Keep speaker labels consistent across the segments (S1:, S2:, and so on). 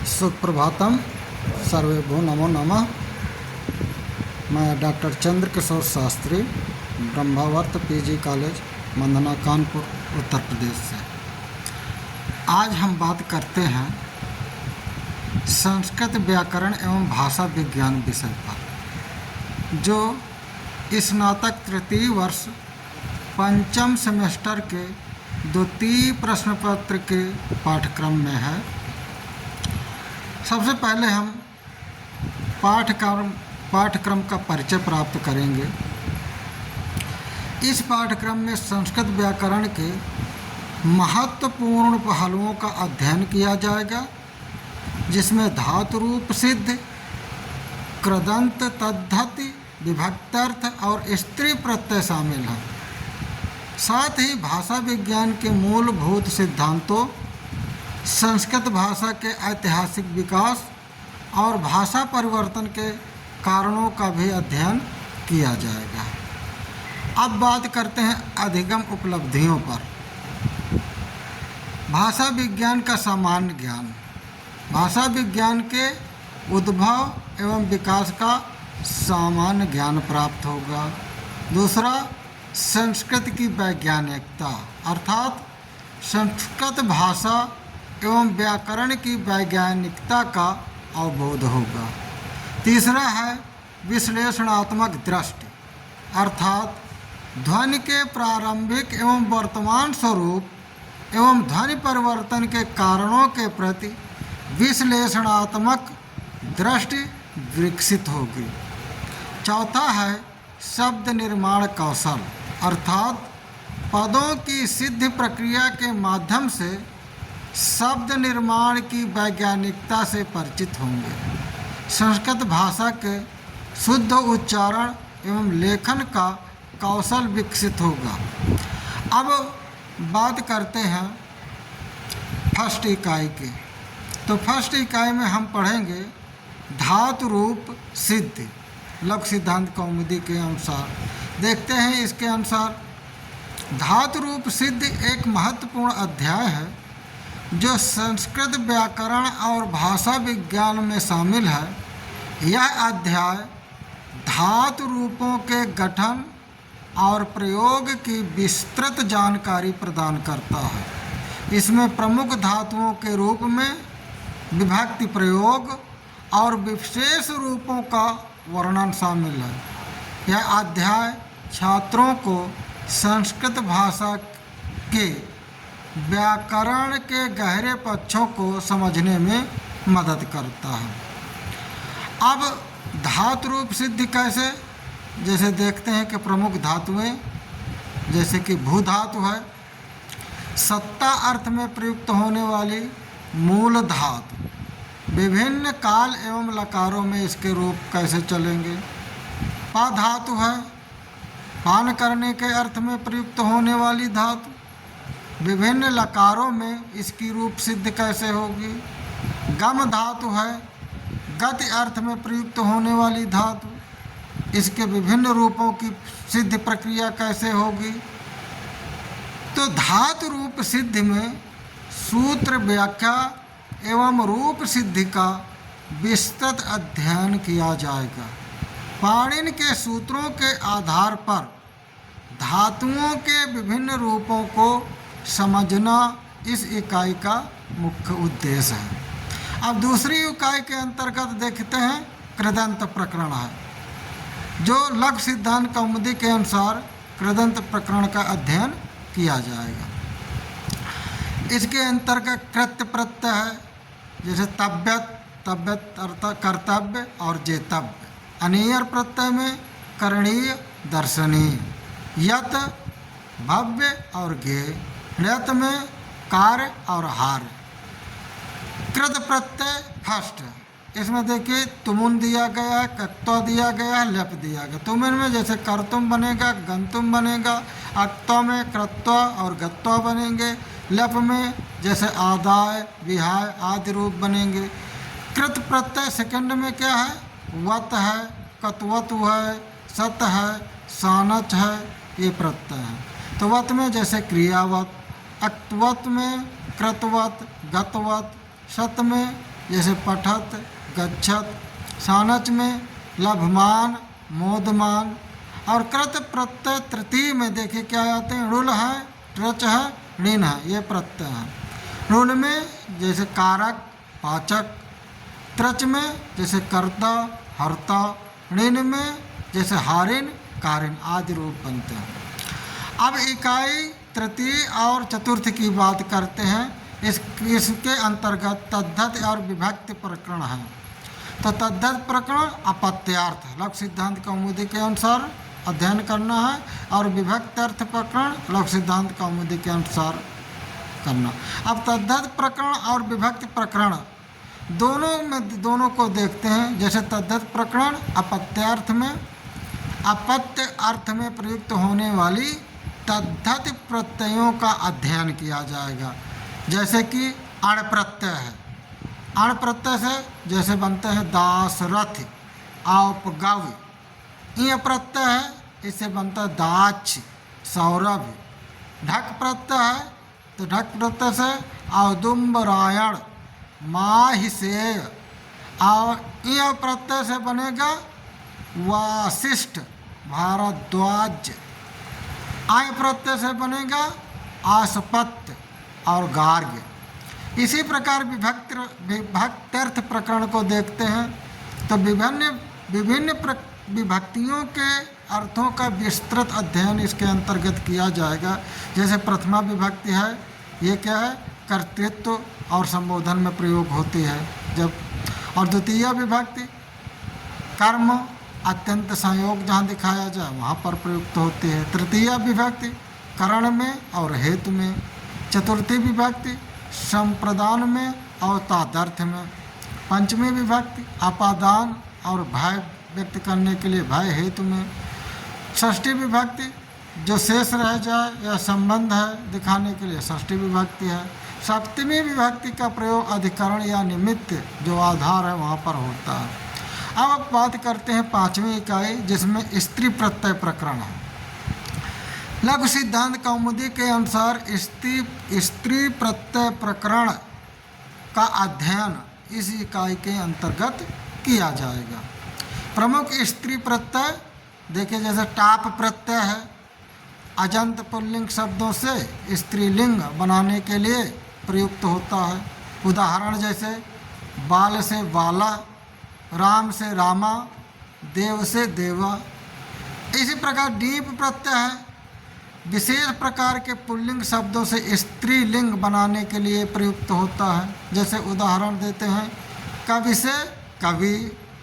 S1: सुप्रभातम, सर्वेभ्यो नमो नमः। मैं doctor Chandrakishore Shastri, Brahmavart PG college, Mandana, Kanpur, Uttar Pradesh से। आज हम बात करते हैं संस्कृत व्याकरण एवं भाषा विज्ञान विषय पर, जो स्नातक तृतीय वर्ष पंचम सेमेस्टर के द्वितीय प्रश्न पत्र के पाठ्यक्रम में है। सबसे पहले हम पाठ्यक्रम का परिचय प्राप्त करेंगे। इस पाठ्यक्रम में संस्कृत व्याकरण के महत्वपूर्ण पहलुओं का अध्ययन किया जाएगा, जिसमें धातु रूप सिद्ध, कृदंत, तद्धति, विभक्त्यर्थ और स्त्री प्रत्यय शामिल हैं। साथ ही भाषा विज्ञान के मूलभूत सिद्धांतों, संस्कृत भाषा के ऐतिहासिक विकास और भाषा परिवर्तन के कारणों का भी अध्ययन किया जाएगा। अब बात करते हैं अधिगम उपलब्धियों पर। भाषा विज्ञान का सामान्य ज्ञान। भाषा विज्ञान के उद्भव एवं विकास का सामान्य ज्ञान प्राप्त होगा। दूसरा, संस्कृत की वैज्ञानिकता, अर्थात संस्कृत भाषा एवं व्याकरण की वैज्ञानिकता का अवबोध होगा। तीसरा है विश्लेषणात्मक दृष्टि, अर्थात ध्वनि के प्रारंभिक एवं वर्तमान स्वरूप एवं ध्वनि परिवर्तन के कारणों के प्रति विश्लेषणात्मक दृष्टि विकसित होगी। चौथा है शब्द निर्माण कौशल, अर्थात पदों की सिद्ध प्रक्रिया के माध्यम से शब्द निर्माण की वैज्ञानिकता से परिचित होंगे। संस्कृत भाषा के शुद्ध उच्चारण एवं लेखन का कौशल विकसित होगा। अब बात करते हैं फर्स्ट इकाई की। तो फर्स्ट इकाई में हम पढ़ेंगे धातु रूप सिद्ध, लघु सिद्धांत कौमुदी के अनुसार। देखते हैं इसके अनुसार धातु रूप सिद्ध एक महत्वपूर्ण अध्याय है, जो संस्कृत व्याकरण और भाषा विज्ञान में शामिल है। यह अध्याय धातु रूपों के गठन और प्रयोग की विस्तृत जानकारी प्रदान करता है। इसमें प्रमुख धातुओं के रूप में विभक्ति प्रयोग और विशेष रूपों का वर्णन शामिल है। यह अध्याय छात्रों को संस्कृत भाषा के व्याकरण के गहरे पक्षों को समझने में मदद करता है। अब धातु रूप सिद्ध कैसे, जैसे देखते हैं कि प्रमुख धातुएं, जैसे कि भू धातु है, सत्ता अर्थ में प्रयुक्त होने वाली मूल धातु। विभिन्न काल एवं लकारों में इसके रूप कैसे चलेंगे। पा धातु है, पान करने के अर्थ में प्रयुक्त होने वाली धातु। विभिन्न लकारों में इसकी रूप सिद्ध कैसे होगी। गम धातु है, गति अर्थ में प्रयुक्त होने वाली धातु। इसके विभिन्न रूपों की सिद्ध प्रक्रिया कैसे होगी। तो धातु रूप सिद्ध में सूत्र व्याख्या एवं रूप सिद्धि का विस्तृत अध्ययन किया जाएगा। पाणिनि के सूत्रों के आधार पर धातुओं के विभिन्न रूपों को समझना इस इकाई का मुख्य उद्देश्य है। अब दूसरी इकाई के अंतर्गत देखते हैं कृदंत प्रकरण है, जो लघु सिद्धांत कौमुदी के अनुसार कृदंत प्रकरण का अध्ययन किया जाएगा। इसके अंतर्गत कृत्य प्रत्यय है, जैसे तव्यत, तव्यत अर्थात कर्तव्य और जेतव्य। अनीयर प्रत्यय में करणीय, दर्शनीय। यत, भव्य और ज्ञेय। ण्यत में कार्य और हार्य। कृत प्रत्यय फर्स्ट, इसमें देखिए तुमुन दिया गया है, कत्वा दिया गया है, लेप दिया गया। तुमुन में जैसे कर्तुम बनेगा, गंतुम बनेगा। अक्त्वा में कृत्वा और गत्वा बनेंगे। लेप में जैसे आदाय, विहाय आदि रूप बनेंगे। कृत प्रत्यय सेकंड में क्या है, वत है, कत्वतु है, सत है, सानच है, ये प्रत्यय है। तो वत में जैसे क्रियावत, अक्त्वत में कृतवत, गतवत, सत में जैसे पठत, गच्छत। सानच में लभमान, मोदमान। और कृत प्रत्यय तृतीय में देखिए क्या आते हैं, ऋल है, ट्रच है, ऋण है, ये प्रत्यय हैं। ऋल में जैसे कारक, पाचक। त्रच में जैसे कर्ता, हर्ता। ऋण में जैसे हारिन, कारिन आदि रूप बनते हैं। अब इकाई तृतीय और चतुर्थ की बात करते हैं। इसके अंतर्गत तद्धत और विभक्ति प्रकरण है। तो तद्धत प्रकरण अपत्यार्थ लघु सिद्धांत कौमुदी के अनुसार अध्ययन करना है, और विभक्त अर्थ प्रकरण लघु सिद्धांत कौमुदी के अनुसार करना। अब तद्धत प्रकरण और विभक्त प्रकरण दोनों को देखते हैं। जैसे तद्धत प्रकरण अपत्यार्थ में अपत्य अर्थ में प्रयुक्त होने वाली तद्धत प्रत्ययों का अध्ययन किया जाएगा। जैसे कि अण प्रत्यय है, अण प्रत्यय से जैसे बनते हैं दासरथ, औपगव्य। ईय प्रत्यय है, इससे बनता है दाक्ष, सौरभ। ढक प्रत्यय है, तो ढक प्रत्यय से औदुम्बरायण, माहिषेय। और ईय प्रत्यय से बनेगा वासिष्ठ, भारद्वाज। आय प्रत्यय से बनेगा आसपत्य और गार्ग्य। इसी प्रकार विभक्त्यर्थ प्रकरण को देखते हैं तो विभिन्न विभक्तियों के अर्थों का विस्तृत अध्ययन इसके अंतर्गत किया जाएगा। जैसे प्रथमा विभक्ति है, ये क्या है, कर्तृत्व और संबोधन में प्रयोग होती है जब। और द्वितीय विभक्ति कर्म अत्यंत संयोग जहाँ दिखाया जाए वहाँ पर प्रयुक्त होती है। तृतीय विभक्ति करण में और हेतु में। चतुर्थी विभक्ति संप्रदान में और तादर्थ में। पंचमी विभक्ति अपादान और भय व्यक्त करने के लिए भय हेतु में। षष्ठी विभक्ति जो शेष रह जाए या संबंध है दिखाने के लिए षष्ठी विभक्ति है। सप्तमी विभक्ति का प्रयोग अधिकरण या निमित्त जो आधार है वहाँ पर होता है। अब बात करते हैं पांचवी इकाई, जिसमें स्त्री प्रत्यय प्रकरण है। लघु सिद्धांत कौमुदी के अनुसार स्त्री प्रत्यय प्रकरण का अध्ययन इस इकाई के अंतर्गत किया जाएगा। प्रमुख स्त्री प्रत्यय देखिए, जैसे टाप प्रत्यय है, अजंत पुल्लिंग शब्दों से स्त्रीलिंग बनाने के लिए प्रयुक्त होता है। उदाहरण जैसे बाल से बाला, राम से रामा, देव से देवा। इसी प्रकार डीप प्रत्यय है, विशेष प्रकार के पुल्लिंग शब्दों से स्त्रीलिंग बनाने के लिए प्रयुक्त होता है। जैसे उदाहरण देते हैं, कवि से कवि,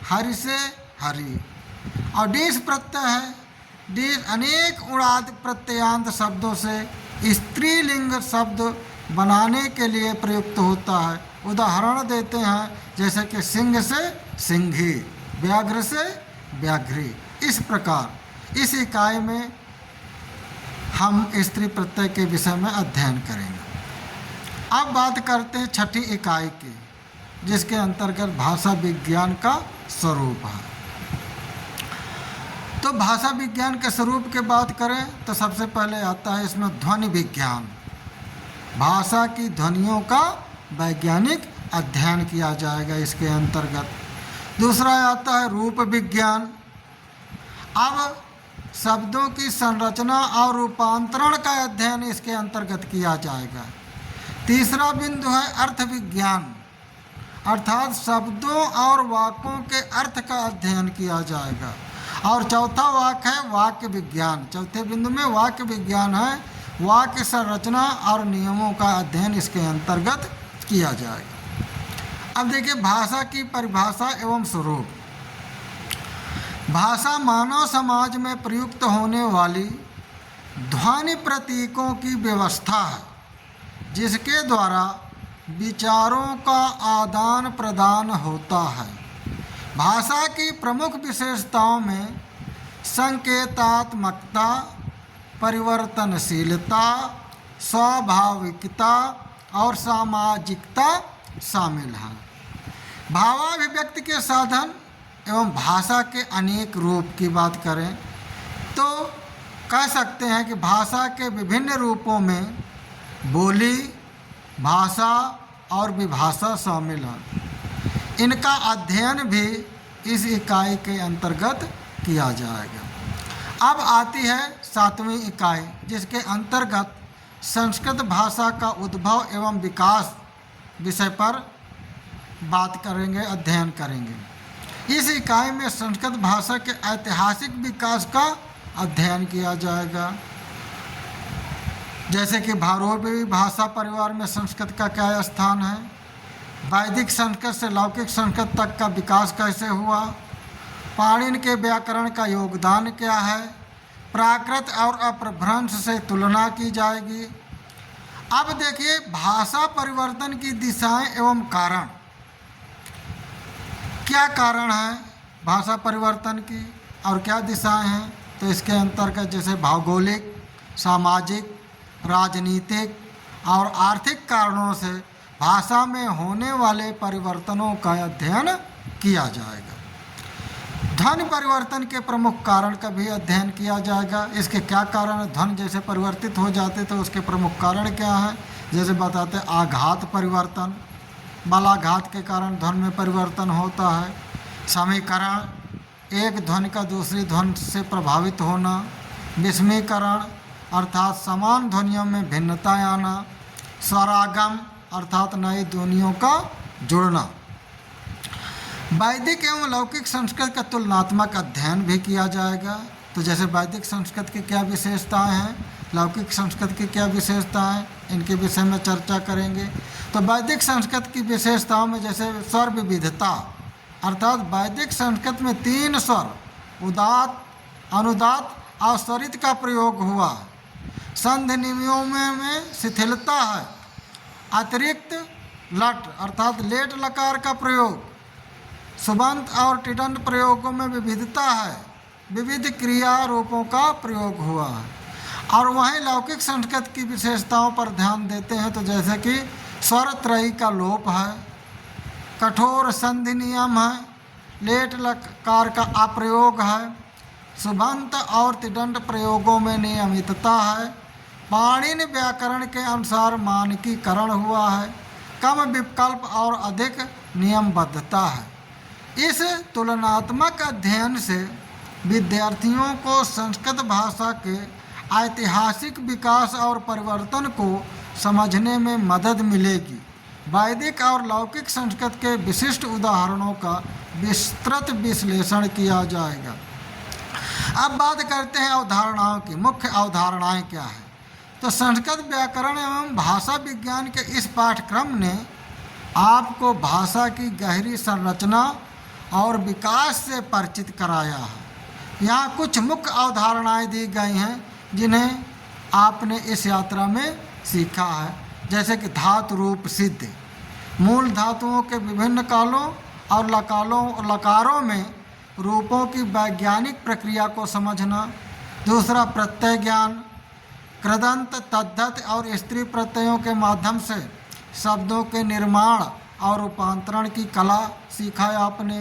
S1: हरि से हरि। और डीस प्रत्यय है, डीस अनेक उड़ाद प्रत्ययांत शब्दों से स्त्रीलिंग शब्द बनाने के लिए प्रयुक्त होता है। उदाहरण देते हैं जैसे कि सिंह से सिंघी, व्याघ्र से व्याघ्री। इस प्रकार इस इकाई में हम स्त्री प्रत्यय के विषय में अध्ययन करेंगे। अब बात करते हैं छठी इकाई की, जिसके अंतर्गत भाषा विज्ञान का स्वरूप है। तो भाषा विज्ञान के स्वरूप की बात करें तो सबसे पहले आता है इसमें ध्वनि विज्ञान। भाषा की ध्वनियों का वैज्ञानिक अध्ययन किया जाएगा इसके अंतर्गत। दूसरा आता है रूप विज्ञान। अब शब्दों की संरचना और रूपांतरण का अध्ययन इसके अंतर्गत किया जाएगा। तीसरा बिंदु है अर्थ विज्ञान, अर्थात शब्दों और वाक्यों के अर्थ का अध्ययन किया जाएगा। और चौथा वाक्य है वाक्य विज्ञान। चौथे बिंदु में वाक्य विज्ञान है, वाक्य संरचना और नियमों का अध्ययन इसके अंतर्गत किया जाएगा। अब देखिए भाषा की परिभाषा एवं स्वरूप। भाषा मानव समाज में प्रयुक्त होने वाली ध्वनि प्रतीकों की व्यवस्था है, जिसके द्वारा विचारों का आदान प्रदान होता है। भाषा की प्रमुख विशेषताओं में संकेतात्मकता, परिवर्तनशीलता, स्वाभाविकता और सामाजिकता शामिल है। भावाभिव्यक्ति के साधन एवं भाषा के अनेक रूप की बात करें तो कह सकते हैं कि भाषा के विभिन्न रूपों में बोली, भाषा और विभाषा शामिल है। इनका अध्ययन भी इस इकाई के अंतर्गत किया जाएगा। अब आती है 7वीं इकाई, जिसके अंतर्गत संस्कृत भाषा का उद्भव एवं विकास विषय पर बात करेंगे, अध्ययन करेंगे। इस इकाई में संस्कृत भाषा के ऐतिहासिक विकास का अध्ययन किया जाएगा, जैसे कि भारतीय भाषा परिवार में संस्कृत का क्या स्थान है, वैदिक संस्कृत से लौकिक संस्कृत तक का विकास कैसे हुआ, पाणिनि के व्याकरण का योगदान क्या है, प्राकृत और अपभ्रंश से तुलना की जाएगी। अब देखिए भाषा परिवर्तन की दिशाएं एवं कारण, क्या कारण है भाषा परिवर्तन की और क्या दिशाएं हैं, तो इसके अंतर्गत जैसे भौगोलिक, सामाजिक, राजनीतिक और आर्थिक कारणों से भाषा में होने वाले परिवर्तनों का अध्ययन किया जाएगा। ध्वनि परिवर्तन के प्रमुख कारण का भी अध्ययन किया जाएगा। इसके क्या कारण है, ध्वनि जैसे परिवर्तित हो जाते तो उसके प्रमुख कारण क्या हैं, जैसे बताते आघात परिवर्तन, बलाघात के कारण ध्वनि में परिवर्तन होता है, समीकरण, एक ध्वनि का दूसरी ध्वनि से प्रभावित होना, विस्मीकरण अर्थात समान ध्वनियों में भिन्नताएं आना, स्वरागम अर्थात नई ध्वनियों का जुड़ना। वैदिक एवं लौकिक संस्कृत का तुलनात्मक अध्ययन भी किया जाएगा। तो जैसे वैदिक संस्कृत की क्या विशेषताएं हैं, लौकिक संस्कृत की क्या विशेषताएं, इनके विषय में चर्चा करेंगे। तो वैदिक संस्कृत की विशेषताओं में जैसे स्वर विविधता, अर्थात वैदिक संस्कृत में 3 स्वर उदात्त, अनुदात्त और स्वरित का प्रयोग हुआ। संधि नियमों में शिथिलता है, अतिरिक्त लट अर्थात लेट लकार का प्रयोग, सुबंत और टिडंत प्रयोगों में विविधता है, विविध क्रिया रूपों का प्रयोग हुआ है। और वहीं लौकिक संस्कृत की विशेषताओं पर ध्यान देते हैं तो जैसे कि स्वर त्रयी का लोप है, कठोर संधि नियम है, लेट लकार का अप्रयोग है, सुबंत और तिडंत प्रयोगों में नियमितता है, पाणिनि व्याकरण के अनुसार मानकीकरण हुआ है, कम विकल्प और अधिक नियमबद्धता है। इस तुलनात्मक अध्ययन से विद्यार्थियों को संस्कृत भाषा के ऐतिहासिक विकास और परिवर्तन को समझने में मदद मिलेगी। वैदिक और लौकिक संस्कृत के विशिष्ट उदाहरणों का विस्तृत विश्लेषण किया जाएगा। अब बात करते हैं अवधारणाओं की। मुख्य अवधारणाएं क्या है, तो संस्कृत व्याकरण एवं भाषा विज्ञान के इस पाठ्यक्रम ने आपको भाषा की गहरी संरचना और विकास से परिचित कराया है। यहाँ कुछ मुख्य अवधारणाएं दी गई हैं जिन्हें आपने इस यात्रा में सीखा है, जैसे कि धातु रूप सिद्ध, मूल धातुओं के विभिन्न कालों और लकारों में रूपों की वैज्ञानिक प्रक्रिया को समझना। दूसरा प्रत्यय ज्ञान, कृदंत, तद्धत और स्त्री प्रत्ययों के माध्यम से शब्दों के निर्माण और रूपांतरण की कला सीखा है आपने।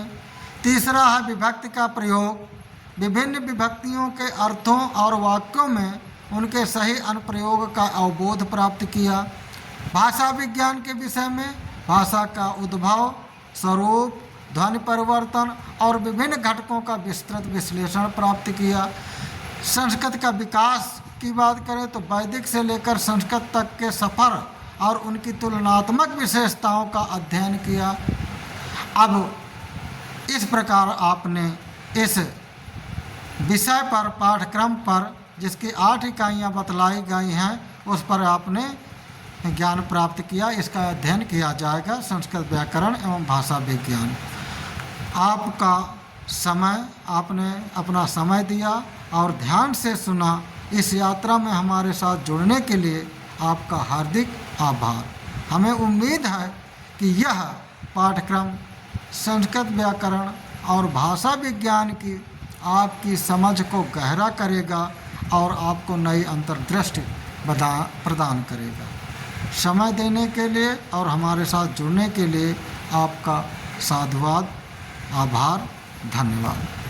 S1: तीसरा है विभक्ति का प्रयोग, विभिन्न विभक्तियों के अर्थों और वाक्यों में उनके सही अनुप्रयोग का अवबोध प्राप्त किया। भाषा विज्ञान के विषय में भाषा का उद्भव, स्वरूप, ध्वनि परिवर्तन और विभिन्न घटकों का विस्तृत विश्लेषण प्राप्त किया। संस्कृत का विकास की बात करें तो वैदिक से लेकर संस्कृत तक के सफ़र और उनकी तुलनात्मक विशेषताओं का अध्ययन किया। अब इस प्रकार आपने इस विषय पर, पाठ्यक्रम पर, जिसकी 8 इकाइयाँ बतलाई गई हैं, उस पर आपने ज्ञान प्राप्त किया। इसका अध्ययन किया जाएगा संस्कृत व्याकरण एवं भाषा विज्ञान। आपका समय, आपने अपना समय दिया और ध्यान से सुना। इस यात्रा में हमारे साथ जुड़ने के लिए आपका हार्दिक आभार। हमें उम्मीद है कि यह पाठ्यक्रम संस्कृत व्याकरण और भाषा विज्ञान की आपकी समझ को गहरा करेगा और आपको नई अंतर्दृष्टि प्रदान करेगा। समय देने के लिए और हमारे साथ जुड़ने के लिए आपका साधुवाद, आभार, धन्यवाद।